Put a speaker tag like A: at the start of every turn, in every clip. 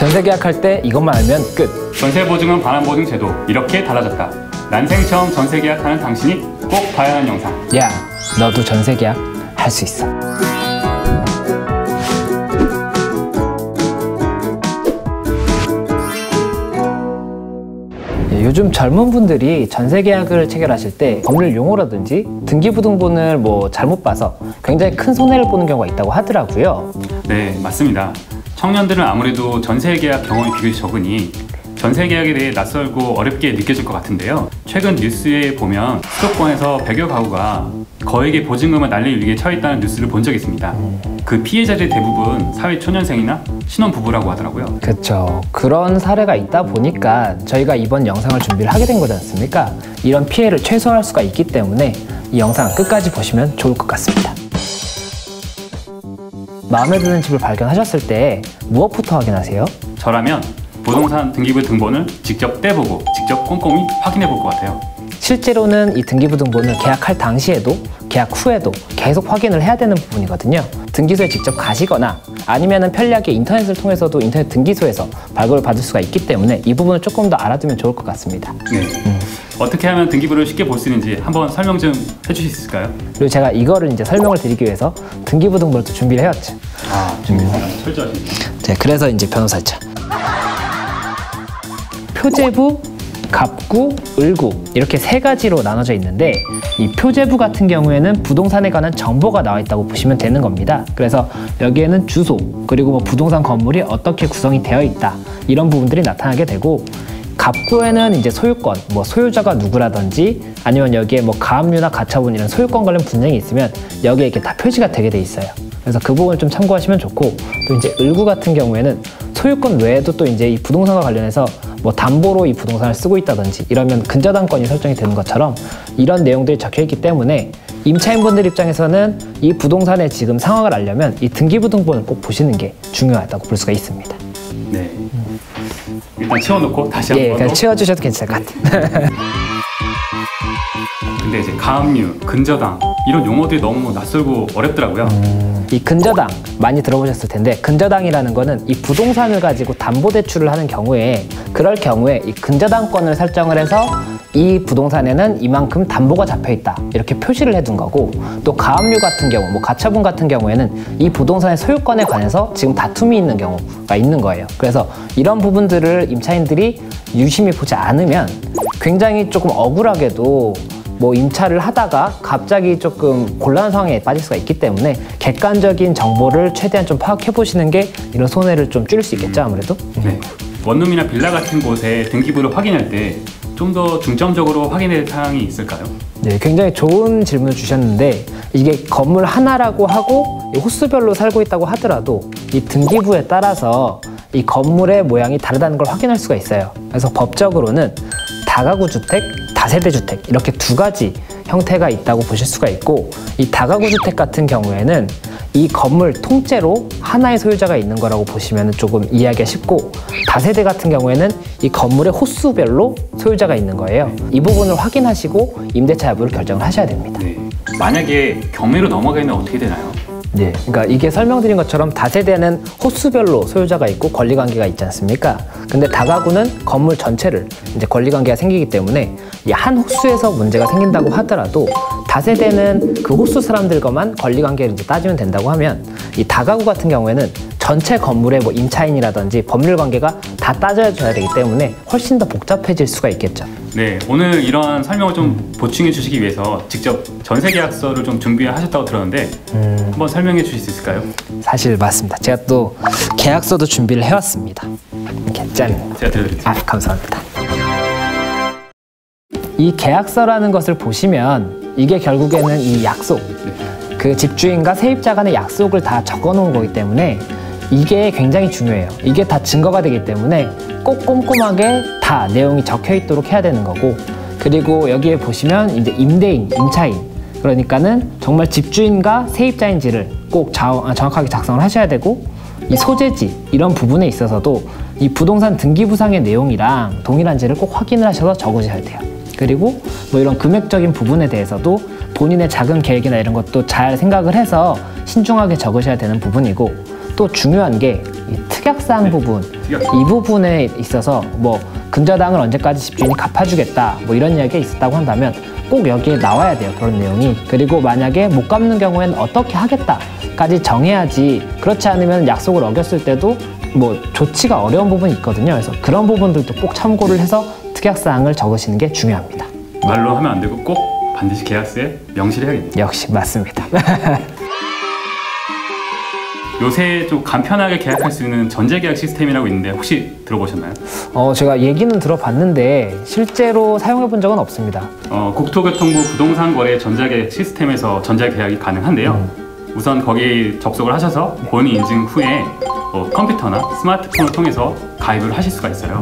A: 전세 계약할 때 이것만 알면 끝.
B: 전세보증은 반환보증 제도 이렇게 달라졌다. 난생 처음 전세 계약하는 당신이 꼭 봐야 하는 영상.
A: 야, 너도 전세 계약 할 수 있어. 요즘 젊은 분들이 전세 계약을 체결하실 때 법률 용어라든지 등기부등본을 잘못 봐서 굉장히 큰 손해를 보는 경우가 있다고 하더라고요.
B: 네, 맞습니다. 청년들은 아무래도 전세 계약 경험이 비교적 적으니 전세 계약에 대해 낯설고 어렵게 느껴질 것 같은데요. 최근 뉴스에 보면 수도권에서 100여 가구가 거액의 보증금을 날릴 위기에 처했다는 뉴스를 본 적이 있습니다. 그 피해자들 대부분 사회초년생이나 신혼부부라고 하더라고요.
A: 그렇죠. 그런 사례가 있다 보니까 저희가 이번 영상을 준비를 하게 된 거지 않습니까? 이런 피해를 최소화할 수가 있기 때문에 이 영상 끝까지 보시면 좋을 것 같습니다. 마음에 드는 집을 발견하셨을 때 무엇부터 확인하세요?
B: 저라면 부동산 등기부 등본을 직접 떼보고 직접 꼼꼼히 확인해 볼 것 같아요.
A: 실제로는 이 등기부등본을 계약할 당시에도 계약 후에도 계속 확인을 해야 되는 부분이거든요. 등기소에 직접 가시거나 아니면 편리하게 인터넷을 통해서도 인터넷 등기소에서 발급을 받을 수가 있기 때문에 이 부분을 조금 더 알아두면 좋을 것 같습니다.
B: 네. 어떻게 하면 등기부를 쉽게 볼 수 있는지 한번 설명 좀 해주실 수 있을까요?
A: 그리고 제가 이거를 설명을 드리기 위해서 등기부등본을 또 준비를 해왔죠.
B: 철저하시네요.
A: 네, 그래서 변호사죠. 표제부, 갑구, 을구 이렇게 세 가지로 나눠져 있는데 이 표제부 같은 경우에는 부동산에 관한 정보가 나와 있다고 보시면 되는 겁니다. 그래서 여기에는 주소 그리고 부동산 건물이 어떻게 구성이 되어 있다 이런 부분들이 나타나게 되고, 갑구에는 소유권, 소유자가 누구라든지 아니면 여기에 가압류나 가처분 이런 소유권 관련 분쟁이 있으면 여기에 이렇게 다 표시가 되게 돼 있어요. 그래서 그 부분을 좀 참고하시면 좋고, 또 을구 같은 경우에는 소유권 외에도 또 이 부동산과 관련해서 담보로 이 부동산을 쓰고 있다든지 이러면 근저당권이 설정이 되는 것처럼 이런 내용들이 적혀있기 때문에 임차인분들 입장에서는 이 부동산의 지금 상황을 알려면 이 등기부등본을 꼭 보시는 게 중요하다고 볼 수가 있습니다.
B: 네. 일단 치워놓고 다시 한번.
A: 예, 그냥 치워주셔도 괜찮을 것 같아요.
B: 근데 가압류, 근저당 이런 용어들이 너무 낯설고 어렵더라고요.
A: 이 근저당 많이 들어보셨을 텐데, 근저당이라는 거는 이 부동산을 가지고 담보대출을 하는 경우에 그럴 경우에 이 근저당권을 설정을 해서 이 부동산에는 이만큼 담보가 잡혀있다 이렇게 표시를 해둔 거고, 또 가압류 같은 경우, 가처분 같은 경우에는 이 부동산의 소유권에 관해서 지금 다툼이 있는 경우가 있는 거예요. 그래서 이런 부분들을 임차인들이 유심히 보지 않으면 굉장히 조금 억울하게도 임차를 하다가 갑자기 조금 곤란한 상황에 빠질 수가 있기 때문에 객관적인 정보를 최대한 좀 파악해 보시는 게 이런 손해를 좀 줄일 수 있겠죠, 아무래도.
B: 네. 원룸이나 빌라 같은 곳에 등기부를 확인할 때 좀 더 중점적으로 확인할 사항이 있을까요?
A: 네, 굉장히 좋은 질문을 주셨는데, 이게 건물 하나라고 하고 호수별로 살고 있다고 하더라도 이 등기부에 따라서 이 건물의 모양이 다르다는 걸 확인할 수가 있어요. 그래서 법적으로는 다가구 주택, 다세대 주택 이렇게 두 가지 형태가 있다고 보실 수가 있고, 이 다가구 주택 같은 경우에는 이 건물 통째로 하나의 소유자가 있는 거라고 보시면 조금 이해하기가 쉽고, 다세대 같은 경우에는 이 건물의 호수별로 소유자가 있는 거예요. 이 부분을 확인하시고 임대차 여부를 결정을 하셔야 됩니다.
B: 네. 만약에 경매로 넘어가면 어떻게 되나요?
A: 네, 그러니까 이게 설명드린 것처럼 다세대는 호수별로 소유자가 있고 권리관계가 있지 않습니까? 근데 다가구는 건물 전체를 권리관계가 생기기 때문에 이 한 호수에서 문제가 생긴다고 하더라도 다세대는 그 호수 사람들과만 권리관계를 따지면 된다고 하면, 이 다가구 같은 경우에는 전체 건물의 임차인이라든지 법률관계가 다 따져줘야 되기 때문에 훨씬 더 복잡해질 수가 있겠죠.
B: 네, 오늘 이런 설명을 좀 보충해 주시기 위해서 직접 전세계약서를 좀 준비하셨다고 들었는데 한번 설명해 주실 수 있을까요?
A: 사실 맞습니다. 제가 또 계약서도 준비를 해왔습니다. 이렇게 짠!
B: 제가 들려드릴게요.
A: 감사합니다. 이 계약서라는 것을 보시면 이게 결국에는 이 약속, 그 집주인과 세입자 간의 약속을 다 적어 놓은 거기 때문에 이게 굉장히 중요해요. 이게 다 증거가 되기 때문에 꼭 꼼꼼하게 다 내용이 적혀 있도록 해야 되는 거고, 그리고 여기에 보시면 임대인, 임차인, 그러니까는 정말 집주인과 세입자인지를 꼭 정확하게 작성을 하셔야 되고, 이 소재지 이런 부분에 있어서도 이 부동산 등기부상의 내용이랑 동일한지를 꼭 확인을 하셔서 적으셔야 돼요. 그리고 이런 금액적인 부분에 대해서도 본인의 자금 계획이나 이런 것도 잘 생각을 해서 신중하게 적으셔야 되는 부분이고, 또 중요한 게 이 특약사항 부분, 이 부분에 있어서 뭐 근저당을 언제까지 집주인이 갚아주겠다 뭐 이런 이야기가 있었다고 한다면 꼭 여기에 나와야 돼요, 그런 내용이. 그리고 만약에 못 갚는 경우에는 어떻게 하겠다까지 정해야지, 그렇지 않으면 약속을 어겼을 때도 뭐 조치가 어려운 부분이 있거든요. 그래서 그런 부분들도 꼭 참고를 해서 특약사항을 적으시는 게 중요합니다.
B: 말로 하면 안 되고 꼭 반드시 계약서에 명시를 해야겠네요.
A: 역시 맞습니다.
B: 요새 좀 간편하게 계약할 수 있는 전자계약 시스템이라고 있는데 혹시 들어보셨나요?
A: 제가 얘기는 들어봤는데 실제로 사용해 본 적은 없습니다.
B: 국토교통부 부동산거래 전자계약 시스템에서 전자계약이 가능한데요. 우선 거기 접속을 하셔서 본인 인증 후에 컴퓨터나 스마트폰을 통해서 가입을 하실 수가 있어요.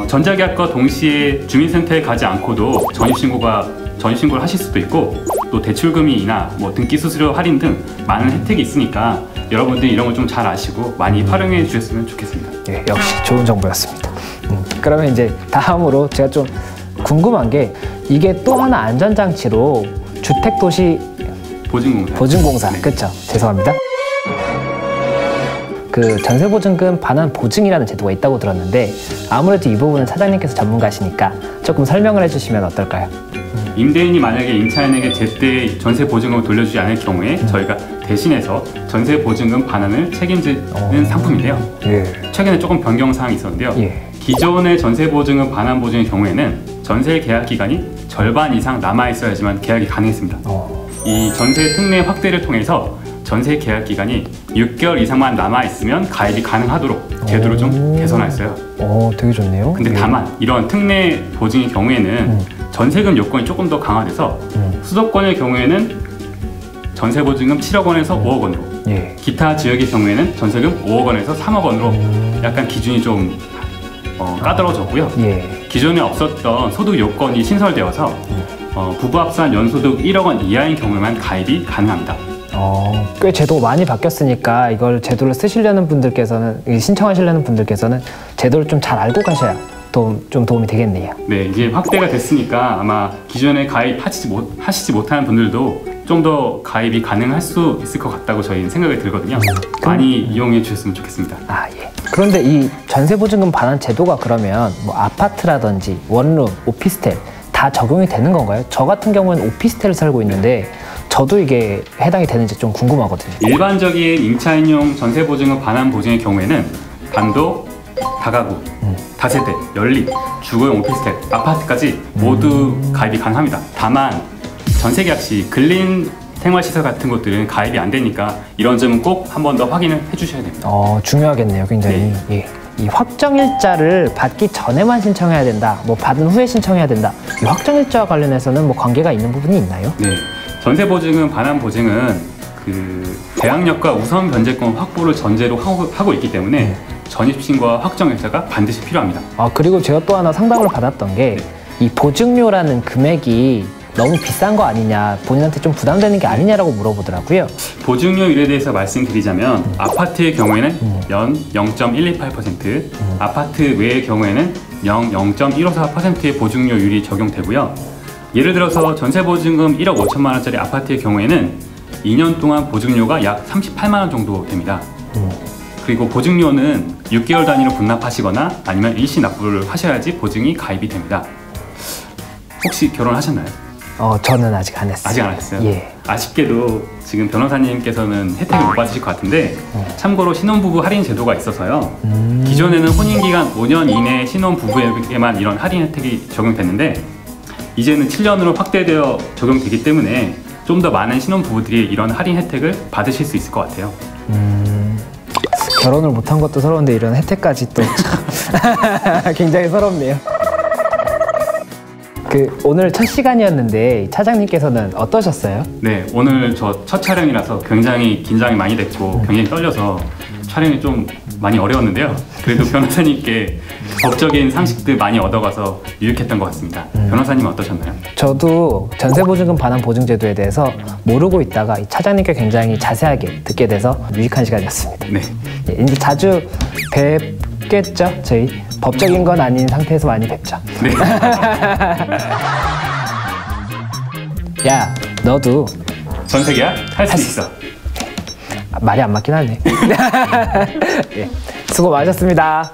B: 전자계약과 동시에 주민센터에 가지 않고도 전입신고를 하실 수도 있고, 또 대출금이나 뭐 등기 수수료 할인 등 많은 혜택이 있으니까 여러분들이 이런 걸 좀 잘 아시고 많이 활용해 주셨으면 좋겠습니다.
A: 네, 역시 좋은 정보였습니다. 그러면 이제 다음으로 제가 좀 궁금한 게, 이게 또 하나 안전장치로 주택도시 보증공사.
B: 네.
A: 그렇죠? 죄송합니다. 그 전세보증금 반환 보증이라는 제도가 있다고 들었는데, 아무래도 이 부분은 차장님께서 전문가시니까 조금 설명을 해주시면 어떨까요?
B: 임대인이 만약에 임차인에게 제때 전세보증금을 돌려주지 않을 경우에 저희가 대신해서 전세보증금 반환을 책임지는 상품인데요. 최근에 조금 변경사항이 있었는데요. 기존의 전세보증금 반환 보증의 경우에는 전세 계약 기간이 절반 이상 남아있어야지만 계약이 가능했습니다. 이 전세 특례 확대를 통해서 전세 계약 기간이 6개월 이상만 남아있으면 가입이 가능하도록 제도를 좀 개선했어요.
A: 되게 좋네요.
B: 근데 다만 이런 특례 보증의 경우에는 전세금 요건이 조금 더 강화돼서 수도권의 경우에는 전세보증금 7억 원에서 5억 원으로, 기타 지역의 경우에는 전세금 5억 원에서 3억 원으로 약간 기준이 좀 까다로워졌고요. 기존에 없었던 소득 요건이 신설되어서 부부 합산 연소득 1억 원 이하인 경우에만 가입이 가능합니다.
A: 꽤 제도가 많이 바뀌었으니까 이걸 제도를 쓰시려는 분들께서는, 신청하시려는 분들께서는 제도를 좀 잘 알고 가셔야 좀 도움이 되겠네요.
B: 네, 이제 확대가 됐으니까 아마 기존에 가입하시지 못하는 분들도 좀 더 가입이 가능할 수 있을 것 같다고 저희는 생각이 들거든요. 많이 이용해 주셨으면 좋겠습니다.
A: 그런데 이 전세보증금 반환 제도가 그러면 뭐 아파트라든지 원룸, 오피스텔 다 적용이 되는 건가요? 저 같은 경우는 오피스텔을 살고 있는데 저도 이게 해당이 되는지 좀 궁금하거든요.
B: 일반적인 임차인용 전세보증금 반환 보증의 경우에는 단독, 다가구, 다세대, 연립, 주거용 오피스텔, 아파트까지 모두 가입이 가능합니다. 다만 전세계약 시 근린 생활시설 같은 것들은 가입이 안 되니까 이런 점은 꼭 한 번 더 확인을 해주셔야 됩니다.
A: 중요하겠네요, 굉장히. 이 확정일자를 받기 전에만 신청해야 된다, 뭐 받은 후에 신청해야 된다, 이 확정일자와 관련해서는 뭐 관계가 있는 부분이 있나요?
B: 네, 전세보증금 반환 보증은 그 계약력과 우선 변제권 확보를 전제로 하고 있기 때문에 전입신고와 확정일자가 반드시 필요합니다.
A: 그리고 제가 또 하나 상담을 받았던 게, 이 보증료라는 금액이 너무 비싼 거 아니냐, 본인한테 좀 부담되는 게 아니냐라고 물어보더라고요.
B: 보증료율에 대해서 말씀드리자면 아파트의 경우에는 연 0.128%, 아파트 외의 경우에는 연 0.154%의 보증료율이 적용되고요. 예를 들어서 전세보증금 1억 5천만 원짜리 아파트의 경우에는 2년 동안 보증료가 약 38만 원 정도 됩니다. 그리고 보증료는 6개월 단위로 분납하시거나 아니면 일시 납부를 하셔야지 보증이 가입이 됩니다. 혹시 결혼하셨나요?
A: 저는 아직 안 했어요.
B: 아직 안 하셨어요? 아쉽게도 지금 변호사님께서는 혜택을 못 받으실 것 같은데, 참고로 신혼부부 할인 제도가 있어서요. 기존에는 혼인기간 5년 이내 신혼부부에게만 이런 할인 혜택이 적용됐는데, 이제는 7년으로 확대되어 적용되기 때문에 좀 더 많은 신혼부부들이 이런 할인 혜택을 받으실 수 있을 것 같아요.
A: 결혼을 못한 것도 서러운데 이런 혜택까지 또 굉장히 서럽네요. 오늘 첫 시간이었는데 차장님께서는 어떠셨어요?
B: 네, 오늘 저 첫 촬영이라서 굉장히 긴장이 많이 됐고 굉장히 떨려서 촬영이 좀 많이 어려웠는데요. 그래도 변호사님께 법적인 상식들 많이 얻어가서 유익했던 것 같습니다. 변호사님은 어떠셨나요?
A: 저도 전세보증금 반환 보증제도에 대해서 모르고 있다가 이 차장님께 굉장히 자세하게 듣게 돼서 유익한 시간이었습니다.
B: 네.
A: 이제 자주 뵙겠죠? 저희 법적인 건 아닌 상태에서 많이 뵙죠.
B: 네.
A: 야, 너도
B: 전세계약 할 수 있어.
A: 말이 안 맞긴 하네. 예, 수고 많으셨습니다.